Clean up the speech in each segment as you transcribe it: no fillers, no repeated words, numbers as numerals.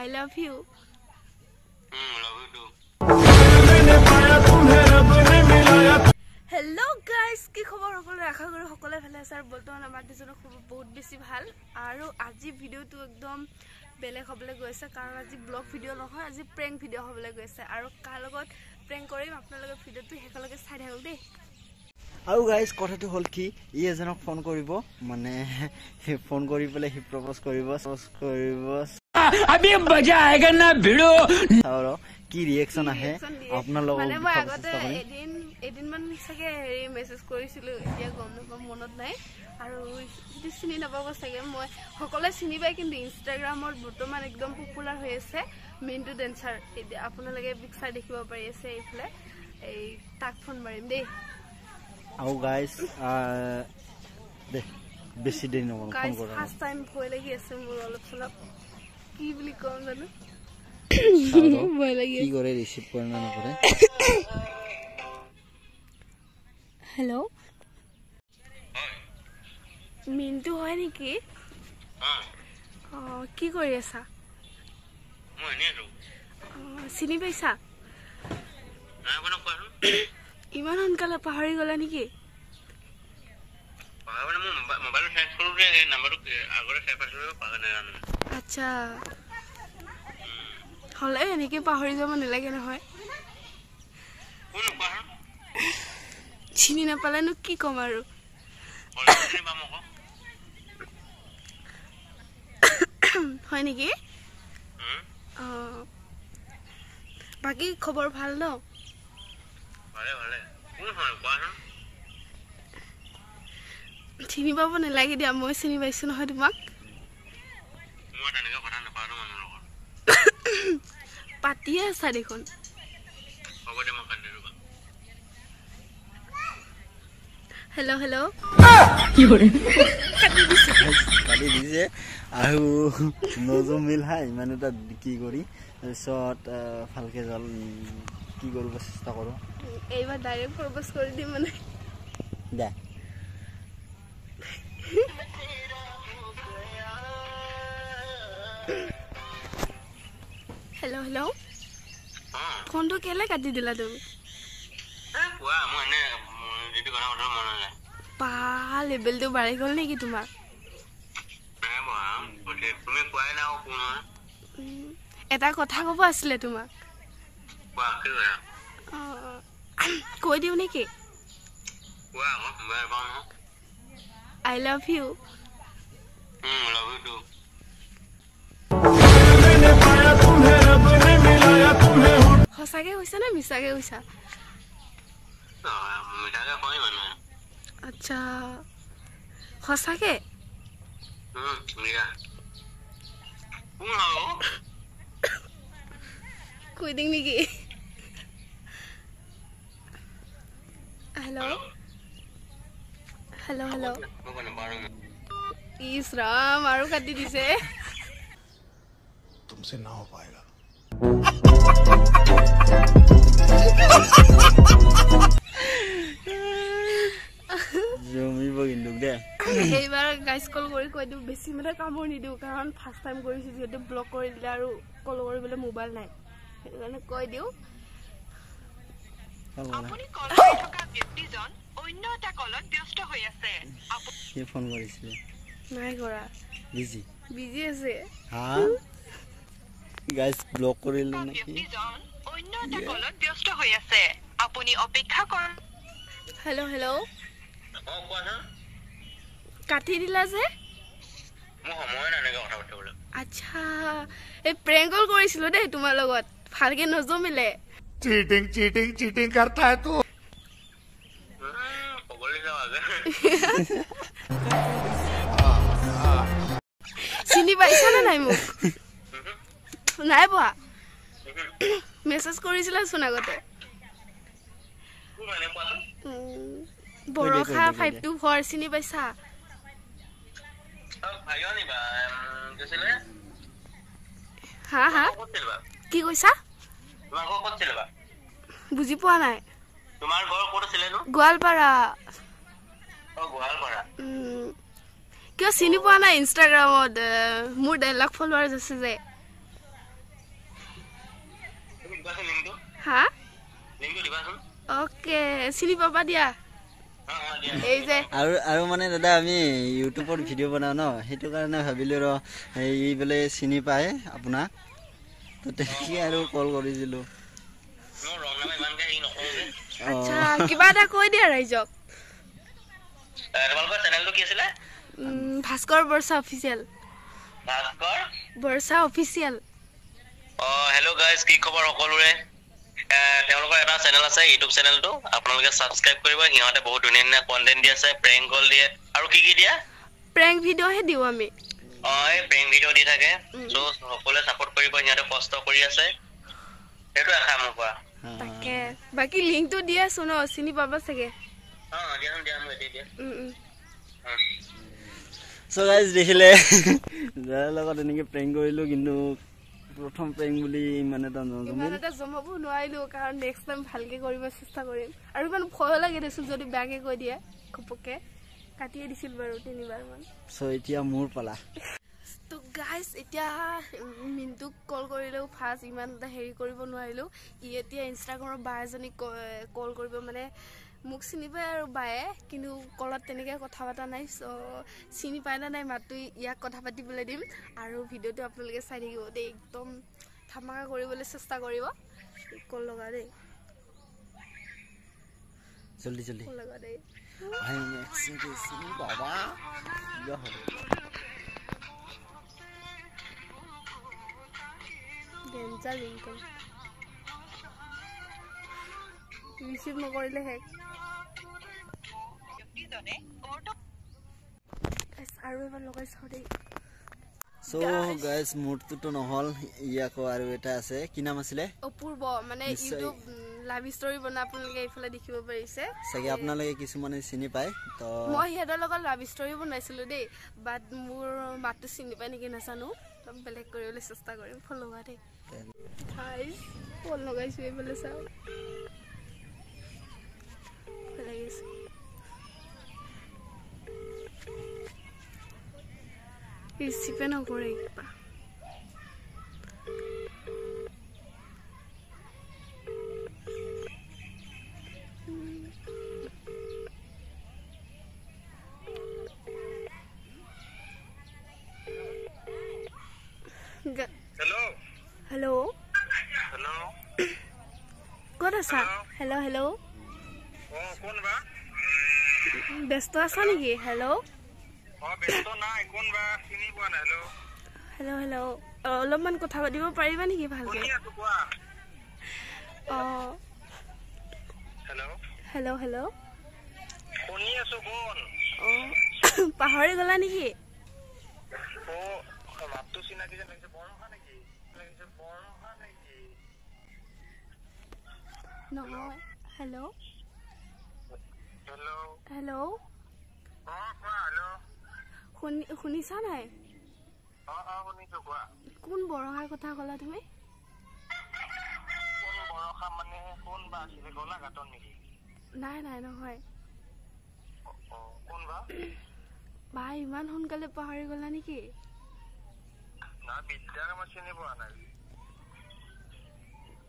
I love you. Love you too. Hello guys, কি খবৰ সকলো আশা কৰো সকলে ভালে আছে আৰু বৰ্তমান আমাৰ দুজনৰ খবৰ বহুত বেছি ভাল আৰু আজি ভিডিওটো একদম বেলেগ হ'বলৈ গৈছে কাৰণ আজি ব্লগ ভিডিও নহয় আজি প্ৰেঙ্ক ভিডিও হ'বলৈ গৈছে আৰু কাৰ লগত প্ৰেঙ্ক কৰিম আপোনালোকে ভিডিওটো হেকলৈকে চাই থাকক দেই আৰু গাইস কথাটো হল কি ই এজনক ফোন কৰিব মানে ফোন কৰি পেলে হি প্ৰপোজ কৰিব अभी मजा आएगा ना भिड़ो और की रिएक्शन आहे आपना लोग মানে মই আগতে এদিন মান সকে হেৰি মেসেজ কৰিছিলো এতিয়া গম নাপাম মনত নাই আৰু যদি চিনি নাপাব সকে মই সকলে চিনি পাই কিন্তু ইনষ্টাগ্ৰামত বৰ্তমান একদম পপুলাৰ হৈ আছে মিন্টু ডেন্সাৰ আপোনালোকে পিকচাৰ দেখিব পাৰি আছে এইফালে এই তাক ফোন মাৰিম দেই আৰু গাইস দে বেছি দিন নকৰো ফোন কৰা ফাৰ্স্ট টাইম ভয় লাগি আছে মোৰ অলপ চলপ কি বুলি কম জানো ভয় লাগি কি কৰে ৰিসিভ কৰে না নকৰে হেল্ল মিন্টু হয় নেকি কি কৰি আছা মই এনে আছো চিনি পাইছা না কোনো কোৱা ইমান সোনকালে পাহৰি গলা নেকি পাহৰি মই মোবাইল চেঞ্জ কৰোতে এই নম্বৰটো আগৰে সেভ কৰিলো পাহৰি নাই আচ্ছা হলে এনেকে পাহৰি যাব নালাগে নহয় কোন কোৱা চিনি নাপালেনো কি কম আৰু অলৰেডি পামক হয় নেকি বাকি খবৰ ভাল ন ভালে ভালে কোন হয় কোৱা চিনি পাব নালাগে দিয়া মই চিনি পাইছো নহয় তোমাক মই তেনেকৈ কথা নাপাৰো মানুহৰ লগত পাতিয়ে আছা দেখোন হ'ব দে মই কাটি দিবা হেল্ল' হেল্ল' কি কৰে কাটি দিছে আৰু নজমিল হাই মানে তা কি কৰি শট ফালকে জল কি কৰিব চেষ্টা কৰো এইবাৰ ডাইৰেক্ট প্ৰপোজ কৰি দিম মানে দে হেল্ল' হেল্ল' ফোনটো কেলে কাটি দিলা তুমি কোৱা মই এনে যেটো কথা কথা মন নাই পা লেভেলটো বাঢ়ি গ'ল নেকি তোমাৰ নাই মই তুমি কোৱাই নাও কোন এটা কথা ক'ব আছিলে তোমাক কোৱা কি কৰা কৈ দিও নেকি কোৱা মই পাওঁ ন I love you love you too সঁচাকে কৈছা নে মিছাকে কৈছা মিঠাকে কয় মানে আচ্ছা সঁচাকে মিঠা কোন হয় কৈ দিম নেকি hello' hello' hello' is Ram আৰু কাটি দিছে तुमसे ना हो पाएगा জমিব কিন্তু দে এইবাৰ গাইজ কল কৰি কৈ দিওঁ বেছি মানে কামোৰ নিদিওঁ কাৰণ ফাৰ্ষ্ট টাইম কৰিছোঁ যিহেতু ব্লক কৰি দিলে আৰু কল কৰিবলৈ মোবাইল নাই সেইটো কাৰণে কৈ দিওঁ আপুনি কল কৰি থকা ব্যক্তিজন অন্য এটা কলত ব্যস্ত হৈ আছে সি ফোন কৰিছিলে নাই কৰা বিজি বিজি আছে হা গাইস ব্লক কৰিলে নেকি ব্যক্তিজন অন্য এটা কলত ব্যস্ত হৈ আছে আপুনি অপেক্ষা কৰক হেল্ল' হেল্ল' কোৱা কাটি দিলা যে মই সময় নাই এনেকৈ কথা পাতিবলৈ আচ্ছা এই প্ৰেংক কল কৰিছিলো দেই তোমাৰ লগত ভালকে নজমিলে चीटिंग चीटिंग चीटिंग करता है तू ক'বলৈ যাওঁ আগে চিনি পাইছানে নাই মোক নাই পোৱা মেছেজ কৰিছিলাচোন আগতে মানে কোৱা বৰষা 524 চিনি পাইছা ভাইও নিবা কৈছিলে হা হা কৈছিলা কি কৈছা তোমাৰ ঘৰ ক'ত ছিল বা বুজি পোৱা নাই তোমাৰ ঘৰ ক'ত আছিল নো গোৱালপাৰা গোৱালপাৰা কিয় চিনি পোৱা নাই ইনষ্টাগ্ৰামত মোৰ 1,00,000 ফলোৱাৰ্ছ আছে যে দিবাচোন লিংকটো হা দিবাচোন ওকে চিনি পাবা দিয়া দিয়া এই যে আৰু মানে দাদা আমি ইউটিউবত ভিডিঅ' বনাওঁ ন সেইটো কাৰণে ভাবিলোঁ এই বোলে চিনি পায় আপোনাক তো তেনেকৈ আৰু কল কৰিছিলোঁ মোৰ ৰং নাম ইমানকে হেৰি নকৰো যে আচ্ছা কিবা এটা কৈ দিয়া ৰাইজক তোমালোকৰ চেনেলটো কি আছিলে ভাস্কৰ বৰ্ষা অফিচিয়েল ভাস্কৰ বৰ্ষা অফিচিয়েল হেল্ল' গাইজ কি খবৰ সকলোৰে তেওঁলোকৰ এটা চেনেল আছে ইউটিউব চেনেলটো আপোনালোকে ছাবস্ক্ৰাইব কৰিব সিহঁতে বহুত ধুনীয়া ধুনীয়া কণ্টেণ্ট দি আছে প্ৰেংক কল দিয়ে আৰু কি দিয়া প্ৰেংক ভিডিঅ'হে দিওঁ আমি এই প্ৰেংক ভিডিঅ' দি থাকে চ' সকলোৱে ছাপোৰ্ট কৰিব সিহঁতে কষ্ট কৰি আছে সেইটো আশা মোৰ পৰা তাকে বাকী লিংকটো দি আছো ন চিনি পাবা চাগে চ' গাইজ দেখিলে যাৰ লগত এনেকৈ প্ৰেংক কৰিলোঁ কিন্তু প্ৰথম প্ৰেংক বুলি ইমান এটা জমাব নোৱাৰিলো কাৰণ নেক্সট টাইম ভালকে কৰিব চেষ্টা কৰিম আৰু ইমান ভয় লাগে দেচোন যদি বেয়াকে কৈ দিয়ে ঘপকে কাটিয়ে দিছিল বাৰু 3বাৰ মান চ' এতিয়া মোৰ পালা তো গাইজ এতিয়া মিন্টুক কল কৰিলেও ফাৰ্ষ্ট ইমান এটা হেৰি কৰিব নোৱাৰিলোঁ এতিয়া ইনষ্টাগ্ৰামৰ বা এজনীক কল কৰিব মানে মোক চিনি পায় আৰু বায়ে কিন্তু কলত তেনেকৈ কথা পতা নাই চ' চিনি পায় নে নাই মাতটো ইয়াক কথা পাতিবলৈ দিম আৰু ভিডিঅ'টো আপোনালোকে চাই থাকিব দেই একদম ধামাকা কৰিবলৈ চেষ্টা কৰিব কল লগা দেই জলদি জলদি কল লগা দেই বাবা ডেঞ্জাৰ ৰিংটন ৰিচিভ নকৰিলে হেক আৰু এবাৰ লগাই চাওঁ দেই চ' গাইজ মোৰটোতো নহ'ল ই আকৌ আৰু এটা আছে কি নাম আছিলে অপূৰ্ব মানে ইউটিউব লাভ ষ্টৰী বনাই আপোনালোকে এইফালে দেখিব পাৰিছে চাগে আপোনালোকে কিছুমানে চিনি পায় তো মই সিহঁতৰ লগত লাভ ষ্টৰী বনাইছিলোঁ দেই বাট মোৰ মাতটো চিনি পায় নেকি নাজানো বেলেগ কৰিবলৈ চেষ্টা কৰিম ফোন লগা দেই ফোন লগাইছোঁ এইফালে চাওঁ লাগিছে ৰিচিভে নকৰে কিবা হেল্ল' ক'ত আছা হেল্ল' ব্যস্ত আছা নেকি হেল্ল' হেল্ল' অলপমান কথা পাতিব পাৰিবা নেকি ভালকে হেল্ল' পাহৰি গলা নেকি নহয় হেল্ল' শুনিছা নাই কোন বৰষাৰ কথা ক'লা তুমি নাই নহয় বা ইমান সোনকালে পাহৰি গলা নেকি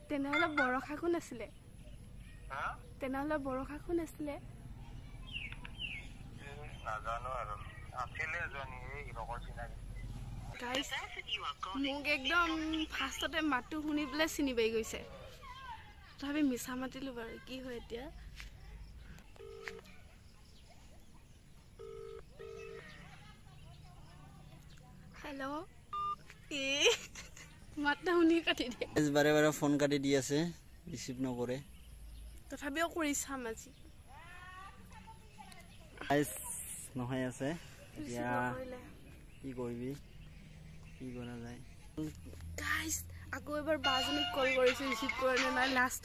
তেনেহ'লে বৰষা কোন আছিলে মোক একদম ফাৰ্ষ্টতে মাতটো শুনি পেলাই চিনি পাই গৈছে তথাপি মিছা মাতিলো বাৰু কি হয় এতিয়া হেল্ল' মাতটা শুনি কাটি দিয়ে বাৰে বাৰে ফোন কাটি দি আছে ৰিচিভ নকৰে তথাপিও কৰি চাম আজি নহয় আছে এতিয়া কি কৰিবি কি কৰা যায় গাইজ আকৌ এবাৰ বাজনীক কল কৰিছোঁ ৰিচিভ কৰে নে নাই লাষ্ট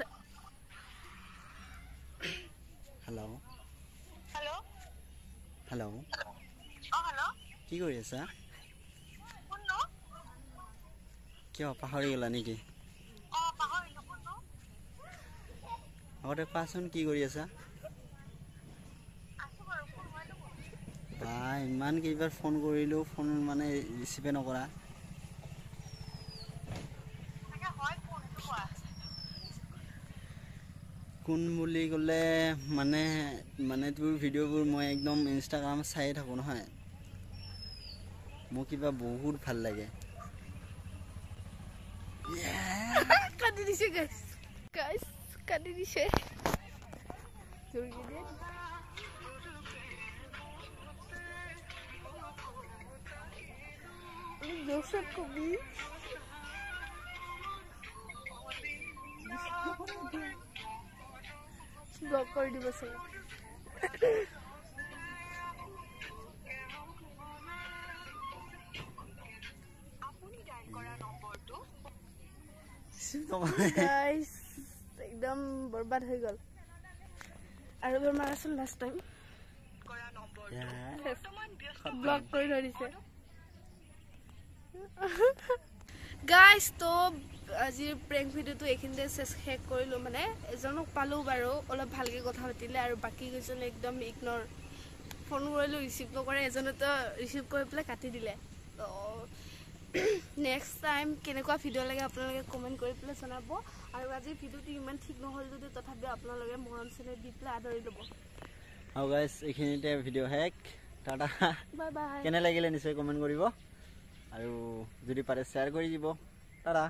হেল্ল' কি কৰি আছা কিয় পাহৰি গলা নেকি আগতে কোৱাচোন কি কৰি আছা ইমান কেইবাৰ ফোন কৰিলোঁ ফোন মানে ৰিচিভে নকৰা কোন বুলি ক'লে মানে তোৰ ভিডিঅ'বোৰ মই একদম ইনষ্টাগ্ৰাম চাই থাকোঁ নহয় মোৰ কিবা বহুত ভাল লাগে কাটি দিছে গাইছ কাটি দিছে জোসেফ কবি ব্লক কৰি দিব চাগে আপুনি ডায়েল কৰা নম্বৰটো গাইছ একদম বৰবাদ হৈ গ'ল আৰু বেমাৰ আছিল লাষ্ট টাইম কৰা নম্বৰটো বৰ্তমান ব্যস্ত ব্লক কৰি থৈ দিছে গাইছ তো আজিৰ প্ৰেংক ভিডিঅ'টো এইখিনিতে শেষ কৰিলোঁ মানে এজনক পালোঁ বাৰু অলপ ভালকৈ কথা পাতিলে আৰু বাকী কেইজনে একদম ইগন'ৰ ফোন কৰিলোঁ ৰিচিভ নকৰে এজনেতো ৰিচিভ কৰি পেলাই কাটি দিলে তো নেক্সট টাইম কেনেকুৱা ভিডিঅ' লাগে আপোনালোকে কমেণ্ট কৰি পেলাই জনাব আৰু আজিৰ ভিডিঅ'টো ইমান ঠিক নহ'ল যদি তথাপিও আপোনালোকে মৰম চেনেহ দি পেলাই আদৰি ল'ব আৰু গাইছ এইখিনিতে ভিডিঅ' শেষ টাটা বাই বাই কেনে লাগিলে নিশ্চয় কমেণ্ট কৰিব আৰু যদি পাৰে শ্বেয়াৰ কৰি দিব টাটা